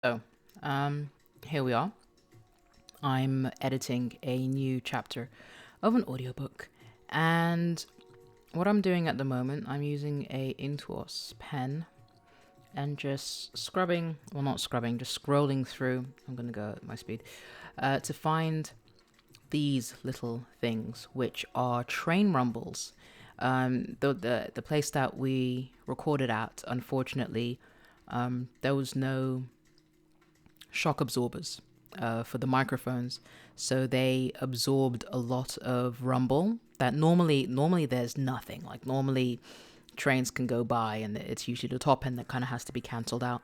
So, here we are. I'm editing a new chapter of an audiobook, and what I'm doing at the moment, I'm using a Intuos pen and just scrubbing, well, not scrubbing, just scrolling through. I'm gonna go at my speed to find these little things, which are train rumbles. The place that we recorded at, unfortunately, there was no shock absorbers for the microphones, so they absorbed a lot of rumble that normally there's nothing. Like normally trains can go by and it's usually the top end that kind of has to be cancelled out,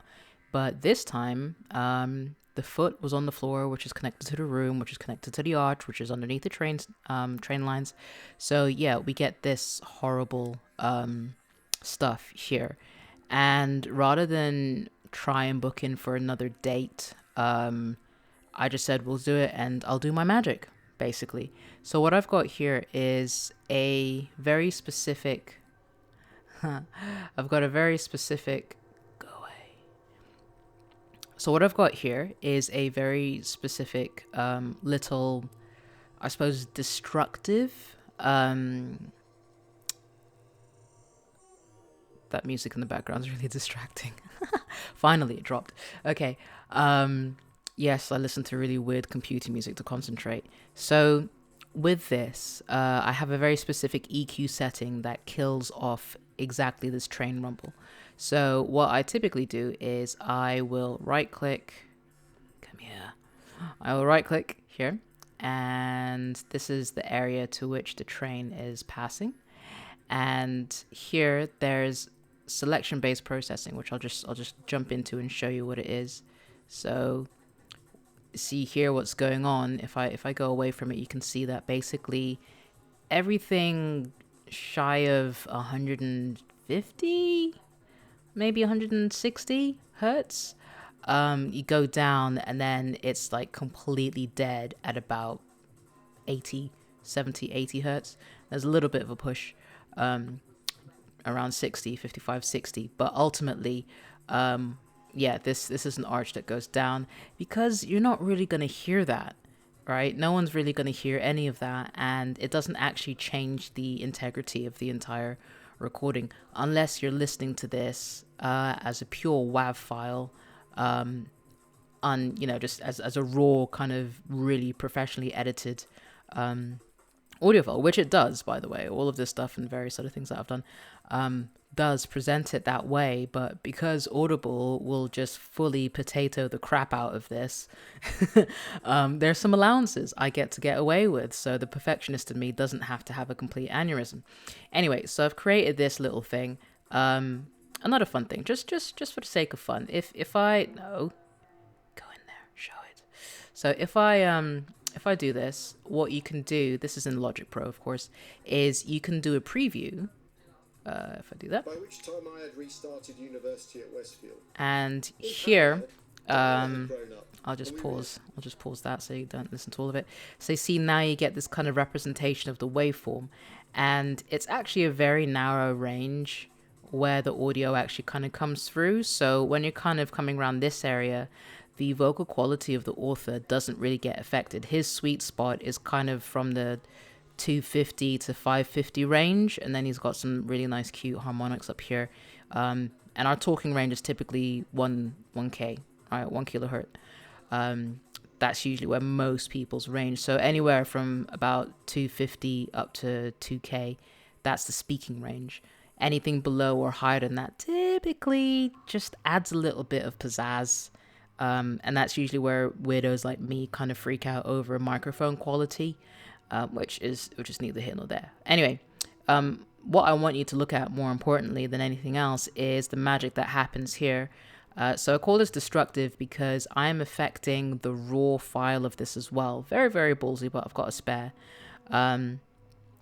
but this time the foot was on the floor, which is connected to the room, which is connected to the arch, which is underneath the train lines. So yeah, we get this horrible stuff here. And rather than try and book in for another date, I just said we'll do it and I'll do my magic, basically. So what I've got here is a very specific. I've got a very specific. Go away. So what I've got here is a very specific little, I suppose, destructive. That music in the background is really distracting. Finally, it dropped. Okay. Yes, I listen to really weird computer music to concentrate. So, with this, I have a very specific EQ setting that kills off exactly this train rumble. So, what I typically do is I will right click. Come here. I will right click here, and this is the area to which the train is passing. And here there's selection based processing, which I'll just jump into and show you what it is. So see here what's going on. If I go away from it, you can see that basically everything shy of 150, maybe 160 hertz, you go down and then it's like completely dead at about 80, 70, 80 hertz. There's a little bit of a push around 60, 55, 60, but ultimately yeah, this is an arch that goes down because you're not really going to hear that, right? No one's really going to hear any of that, and it doesn't actually change the integrity of the entire recording unless you're listening to this as a pure WAV file, on just as a raw kind of really professionally edited audio file, which it does, by the way. All of this stuff and various other things that I've done does present it that way, but because Audible will just fully potato the crap out of this, there's some allowances I get to get away with, so the perfectionist in me doesn't have to have a complete aneurysm. Anyway, so I've created this little thing, another fun thing, just for the sake of fun. If I no, go in there, show it. So if I do this, what you can do, this is in Logic Pro, of course, is you can do a preview. If I do that. By which time I had restarted university at Westfield. And here, I'll just pause. I'll just pause that so you don't listen to all of it. So you see now you get this kind of representation of the waveform, and it's actually a very narrow range where the audio actually kind of comes through. So when you're kind of coming around this area, the vocal quality of the author doesn't really get affected. His sweet spot is kind of from the 250 to 550 range, and then he's got some really nice cute harmonics up here, and our talking range is typically 1k, right, 1 kilohertz. That's usually where most people's range, so anywhere from about 250 up to 2k, that's the speaking range. Anything below or higher than that typically just adds a little bit of pizzazz, and that's usually where weirdos like me kind of freak out over microphone quality, which is neither here nor there. Anyway, what I want you to look at more importantly than anything else is the magic that happens here. So I call this destructive because I'm affecting the raw file of this as well. Very, very ballsy, but I've got a spare.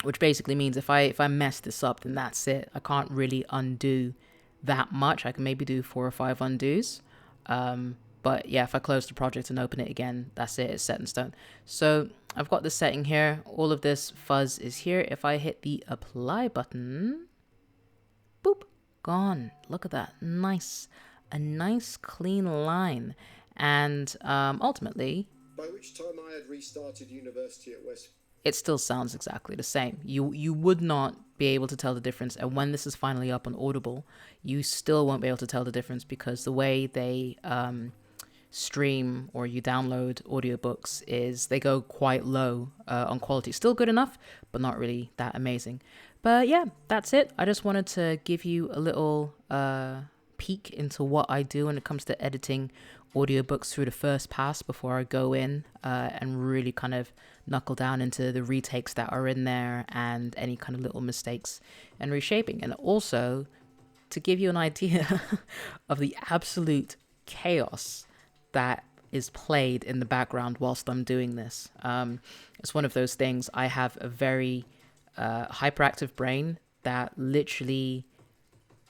Which basically means if I mess this up, then that's it. I can't really undo that much. I can maybe do 4 or 5 undos. But yeah, if I close the project and open it again, that's it. It's set in stone. So I've got the setting here. All of this fuzz is here. If I hit the apply button, boop, gone. Look at that. Nice. A nice clean line. And ultimately, By which time I had restarted university at Westfield. it still sounds exactly the same. You would not be able to tell the difference. And when this is finally up on Audible, you still won't be able to tell the difference because the way they stream or you download audiobooks is they go quite low on quality. Still good enough, but not really that amazing. But yeah, that's it. I just wanted to give you a little peek into what I do when it comes to editing audiobooks through the first pass before I go in and really kind of knuckle down into the retakes that are in there and any kind of little mistakes and reshaping. And also to give you an idea of the absolute chaos that is played in the background whilst I'm doing this. It's one of those things. I have a very hyperactive brain that literally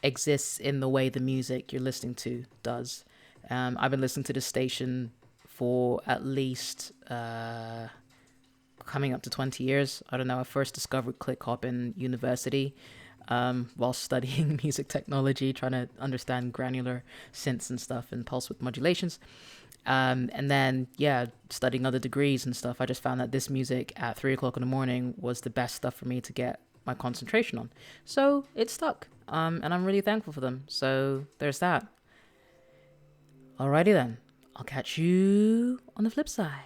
exists in the way the music you're listening to does. I've been listening to this station for at least coming up to 20 years. I don't know. I first discovered click hop in university while studying music technology, trying to understand granular synths and stuff and pulse width modulations. And then, yeah, studying other degrees and stuff, I just found that this music at 3 o'clock in the morning was the best stuff for me to get my concentration on. So it stuck. And I'm really thankful for them. So there's that. Alrighty then. I'll catch you on the flip side.